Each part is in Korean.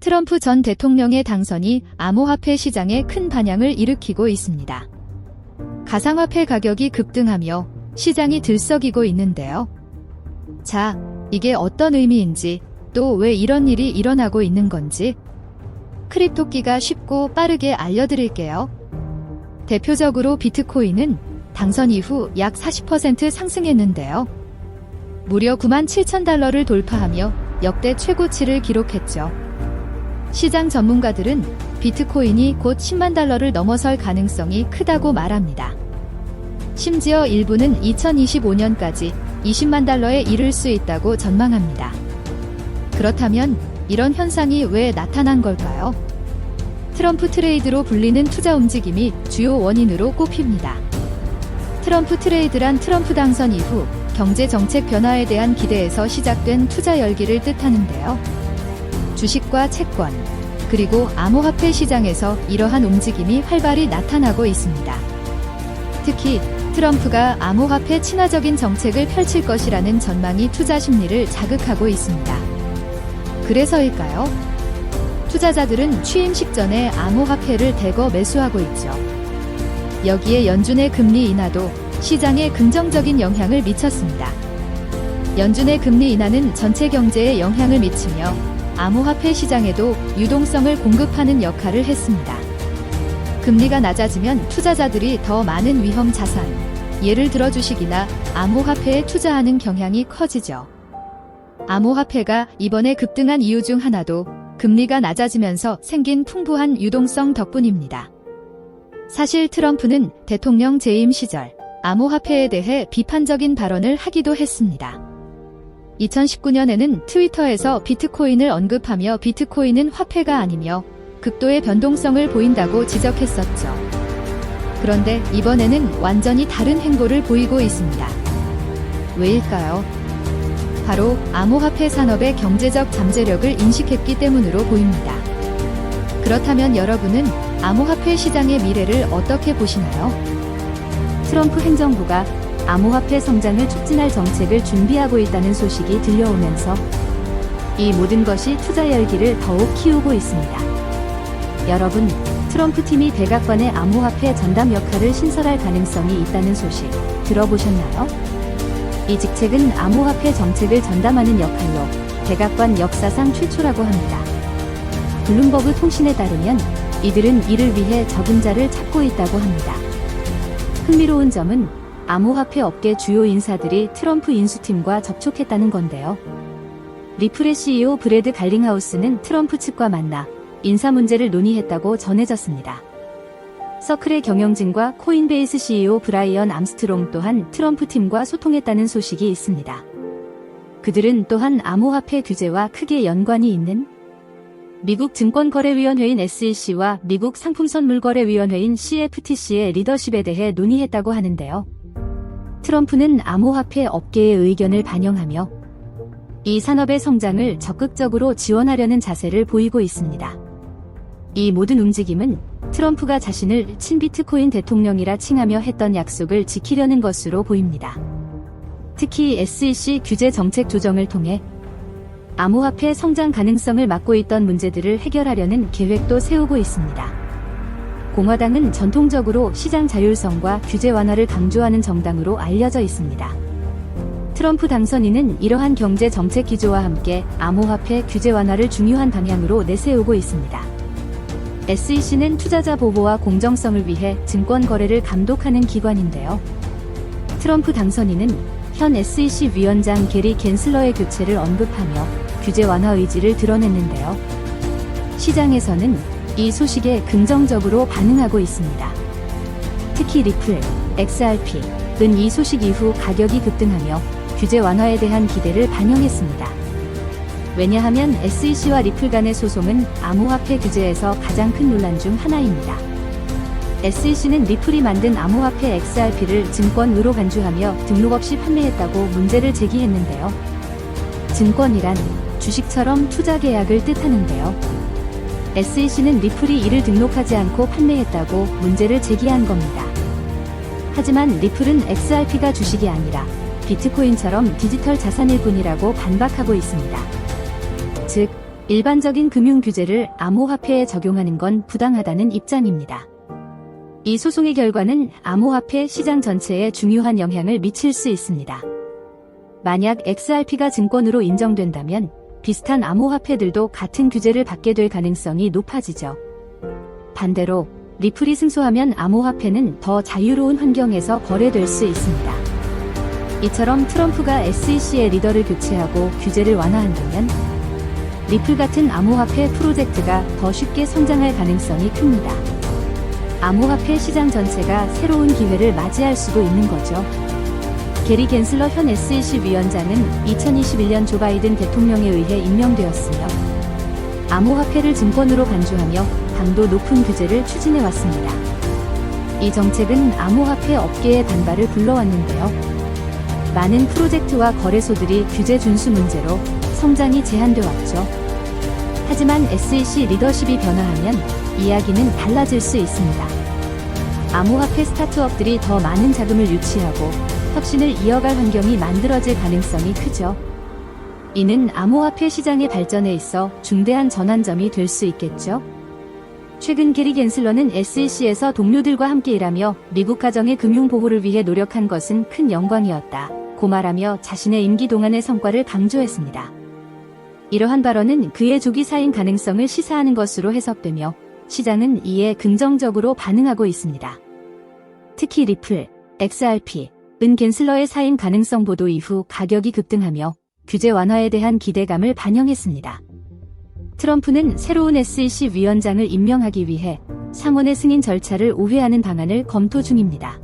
트럼프 전 대통령의 당선이 암호화폐 시장에 큰 반향을 일으키고 있습니다. 가상화폐 가격이 급등하며 시장이 들썩이고 있는데요. 자, 이게 어떤 의미인지, 또 왜 이런 일이 일어나고 있는 건지 크립토끼가 쉽고 빠르게 알려드릴게요. 대표적으로 비트코인은 당선 이후 약 40% 상승했는데요. 무려 97,000달러를 돌파하며 역대 최고치를 기록했죠. 시장 전문가들은 비트코인이 곧 10만 달러를 넘어설 가능성이 크다고 말합니다. 심지어 일부는 2025년까지 20만 달러에 이를 수 있다고 전망합니다. 그렇다면 이런 현상이 왜 나타난 걸까요? 트럼프 트레이드로 불리는 투자 움직임이 주요 원인으로 꼽힙니다. 트럼프 트레이드란 트럼프 당선 이후 경제 정책 변화에 대한 기대에서 시작된 투자 열기를 뜻하는데요. 주식과 채권, 그리고 암호화폐 시장에서 이러한 움직임이 활발히 나타나고 있습니다. 특히 트럼프가 암호화폐 친화적인 정책을 펼칠 것이라는 전망이 투자 심리를 자극하고 있습니다. 그래서일까요? 투자자들은 취임식 전에 암호화폐를 대거 매수하고 있죠. 여기에 연준의 금리 인하도 시장에 긍정적인 영향을 미쳤습니다. 연준의 금리 인하는 전체 경제에 영향을 미치며 암호화폐 시장에도 유동성을 공급하는 역할을 했습니다. 금리가 낮아지면 투자자들이 더 많은 위험 자산, 예를 들어 주식이나 암호화폐에 투자하는 경향이 커지죠. 암호화폐가 이번에 급등한 이유 중 하나도 금리가 낮아지면서 생긴 풍부한 유동성 덕분입니다. 사실 트럼프는 대통령 재임 시절 암호화폐에 대해 비판적인 발언을 하기도 했습니다. 2019년에는 트위터에서 비트코인을 언급하며 비트코인은 화폐가 아니며 극도의 변동성을 보인다고 지적했었죠. 그런데 이번에는 완전히 다른 행보를 보이고 있습니다. 왜일까요? 바로 암호화폐 산업의 경제적 잠재력을 인식했기 때문으로 보입니다. 그렇다면 여러분은 암호화폐 시장의 미래를 어떻게 보시나요? 트럼프 행정부가 암호화폐 성장을 촉진할 정책을 준비하고 있다는 소식이 들려오면서 이 모든 것이 투자 열기를 더욱 키우고 있습니다. 여러분, 트럼프 팀이 백악관의 암호화폐 전담 역할을 신설할 가능성이 있다는 소식 들어보셨나요? 이 직책은 암호화폐 정책을 전담하는 역할로 백악관 역사상 최초라고 합니다. 블룸버그 통신에 따르면 이들은 이를 위해 적임자를 찾고 있다고 합니다. 흥미로운 점은 암호화폐 업계 주요 인사들이 트럼프 인수팀과 접촉했다는 건데요. 리플의 CEO 브래드 갈링하우스는 트럼프 측과 만나 인사 문제를 논의했다고 전해졌습니다. 서클의 경영진과 코인베이스 CEO 브라이언 암스트롱 또한 트럼프 팀과 소통했다는 소식이 있습니다. 그들은 또한 암호화폐 규제와 크게 연관이 있는 미국 증권거래위원회인 SEC와 미국 상품선물거래위원회인 CFTC의 리더십에 대해 논의했다고 하는데요. 트럼프는 암호화폐 업계의 의견을 반영하며 이 산업의 성장을 적극적으로 지원하려는 자세를 보이고 있습니다. 이 모든 움직임은 트럼프가 자신을 친비트코인 대통령이라 칭하며 했던 약속을 지키려는 것으로 보입니다. 특히 SEC 규제 정책 조정을 통해 암호화폐 성장 가능성을 막고 있던 문제들을 해결하려는 계획도 세우고 있습니다. 공화당은 전통적으로 시장 자율성과 규제 완화를 강조하는 정당으로 알려져 있습니다. 트럼프 당선인은 이러한 경제 정책 기조와 함께 암호화폐 규제 완화를 중요한 방향으로 내세우고 있습니다. SEC는 투자자 보호와 공정성을 위해 증권 거래를 감독하는 기관인데요. 트럼프 당선인은 현 SEC 위원장 게리 겐슬러의 교체를 언급하며 규제 완화 의지를 드러냈는데요. 시장에서는 이 소식에 긍정적으로 반응하고 있습니다. 특히 리플, XRP는 이 소식 이후 가격이 급등하며 규제 완화에 대한 기대를 반영했습니다. 왜냐하면 SEC와 리플 간의 소송은 암호화폐 규제에서 가장 큰 논란 중 하나입니다. SEC는 리플이 만든 암호화폐 XRP를 증권으로 간주하며 등록 없이 판매했다고 문제를 제기했는데요. 증권이란 주식처럼 투자 계약을 뜻하는데요. SEC는 리플이 이를 등록하지 않고 판매했다고 문제를 제기한 겁니다. 하지만 리플은 XRP가 주식이 아니라 비트코인처럼 디지털 자산일 뿐이라고 반박하고 있습니다. 즉, 일반적인 금융 규제를 암호화폐에 적용하는 건 부당하다는 입장입니다. 이 소송의 결과는 암호화폐 시장 전체에 중요한 영향을 미칠 수 있습니다. 만약 XRP가 증권으로 인정된다면 비슷한 암호화폐들도 같은 규제를 받게 될 가능성이 높아지죠. 반대로 리플이 승소하면 암호화폐는 더 자유로운 환경에서 거래될 수 있습니다. 이처럼 트럼프가 SEC의 리더를 교체하고 규제를 완화한다면 리플 같은 암호화폐 프로젝트가 더 쉽게 성장할 가능성이 큽니다. 암호화폐 시장 전체가 새로운 기회를 맞이할 수도 있는 거죠. 게리 겐슬러 현 SEC 위원장은 2021년 조 바이든 대통령에 의해 임명되었으며 암호화폐를 증권으로 간주하며 강도 높은 규제를 추진해왔습니다. 이 정책은 암호화폐 업계의 반발을 불러왔는데요. 많은 프로젝트와 거래소들이 규제 준수 문제로 성장이 제한돼 왔죠. 하지만 SEC 리더십이 변화하면 이야기는 달라질 수 있습니다. 암호화폐 스타트업들이 더 많은 자금을 유치하고 혁신을 이어갈 환경이 만들어질 가능성이 크죠. 이는 암호화폐 시장의 발전에 있어 중대한 전환점이 될 수 있겠죠. 최근 게리 겐슬러는 SEC에서 동료들과 함께 일하며 미국 가정의 금융 보호를 위해 노력한 것은 큰 영광이었다 고 말하며 자신의 임기 동안의 성과를 강조했습니다. 이러한 발언은 그의 조기 사임 가능성을 시사하는 것으로 해석되며 시장은 이에 긍정적으로 반응하고 있습니다. 특히 리플, XRP, 은 겐슬러의 사임 가능성 보도 이후 가격이 급등하며 규제 완화에 대한 기대감을 반영했습니다. 트럼프는 새로운 SEC 위원장을 임명하기 위해 상원의 승인 절차를 우회하는 방안을 검토 중입니다.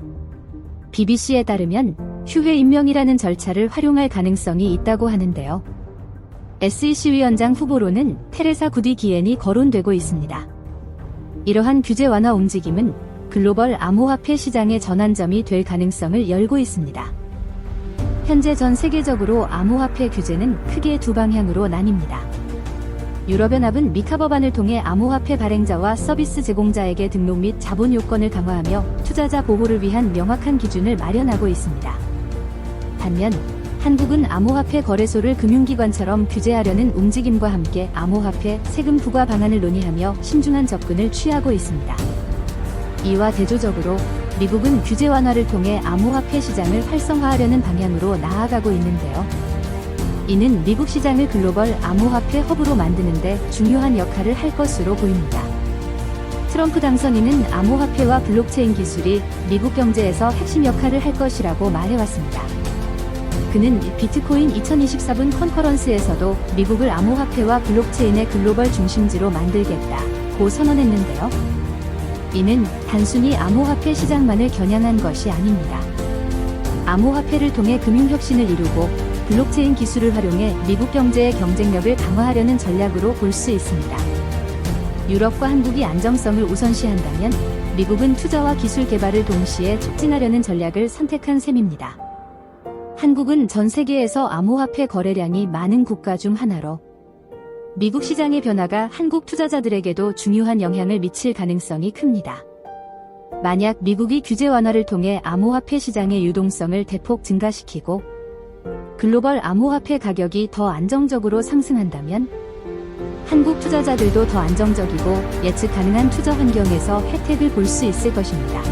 BBC에 따르면 휴회 임명이라는 절차를 활용할 가능성이 있다고 하는데요. SEC 위원장 후보로는 테레사 구디 기엔이 거론되고 있습니다. 이러한 규제 완화 움직임은 글로벌 암호화폐 시장의 전환점이 될 가능성을 열고 있습니다. 현재 전 세계적으로 암호화폐 규제는 크게 두 방향으로 나뉩니다. 유럽연합은 미카 법안을 통해 암호화폐 발행자와 서비스 제공자에게 등록 및 자본 요건을 강화하며 투자자 보호를 위한 명확한 기준을 마련하고 있습니다. 반면 한국은 암호화폐 거래소를 금융기관처럼 규제하려는 움직임과 함께 암호화폐 세금 부과 방안을 논의하며 신중한 접근을 취하고 있습니다. 이와 대조적으로 미국은 규제 완화를 통해 암호화폐 시장을 활성화하려는 방향으로 나아가고 있는데요. 이는 미국 시장을 글로벌 암호화폐 허브로 만드는 데 중요한 역할을 할 것으로 보입니다. 트럼프 당선인은 암호화폐와 블록체인 기술이 미국 경제에서 핵심 역할을 할 것이라고 말해왔습니다. 그는 비트코인 2024분 컨퍼런스에서도 미국을 암호화폐와 블록체인의 글로벌 중심지로 만들겠다고 선언했는데요. 이는 단순히 암호화폐 시장만을 겨냥한 것이 아닙니다. 암호화폐를 통해 금융혁신을 이루고 블록체인 기술을 활용해 미국 경제의 경쟁력을 강화하려는 전략으로 볼 수 있습니다. 유럽과 한국이 안정성을 우선시한다면 미국은 투자와 기술 개발을 동시에 촉진하려는 전략을 선택한 셈입니다. 한국은 전 세계에서 암호화폐 거래량이 많은 국가 중 하나로 미국 시장의 변화가 한국 투자자들에게도 중요한 영향을 미칠 가능성이 큽니다. 만약 미국이 규제 완화를 통해 암호화폐 시장의 유동성을 대폭 증가시키고 글로벌 암호화폐 가격이 더 안정적으로 상승한다면 한국 투자자들도 더 안정적이고 예측 가능한 투자 환경에서 혜택을 볼 수 있을 것입니다.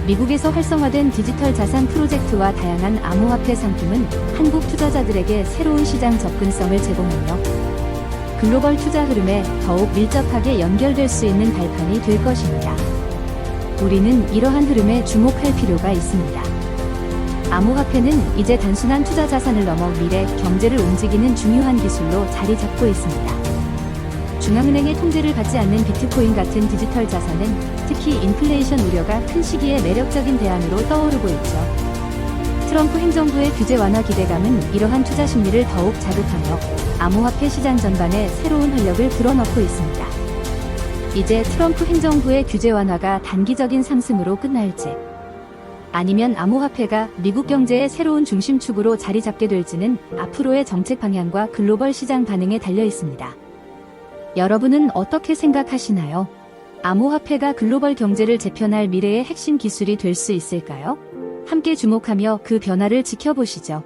미국에서 활성화된 디지털 자산 프로젝트와 다양한 암호화폐 상품은 한국 투자자들에게 새로운 시장 접근성을 제공하며 글로벌 투자 흐름에 더욱 밀접하게 연결될 수 있는 발판이 될 것입니다. 우리는 이러한 흐름에 주목할 필요가 있습니다. 암호화폐는 이제 단순한 투자 자산을 넘어 미래 경제를 움직이는 중요한 기술로 자리 잡고 있습니다. 중앙은행의 통제를 받지 않는 비트코인 같은 디지털 자산은 특히 인플레이션 우려가 큰 시기에 매력적인 대안으로 떠오르고 있죠. 트럼프 행정부의 규제 완화 기대감은 이러한 투자 심리를 더욱 자극하며 암호화폐 시장 전반에 새로운 활력을 불어넣고 있습니다. 이제 트럼프 행정부의 규제 완화가 단기적인 상승으로 끝날지 아니면 암호화폐가 미국 경제의 새로운 중심축으로 자리 잡게 될지는 앞으로의 정책 방향과 글로벌 시장 반응에 달려 있습니다. 여러분은 어떻게 생각하시나요? 암호화폐가 글로벌 경제를 재편할 미래의 핵심 기술이 될 수 있을까요? 함께 주목하며 그 변화를 지켜보시죠.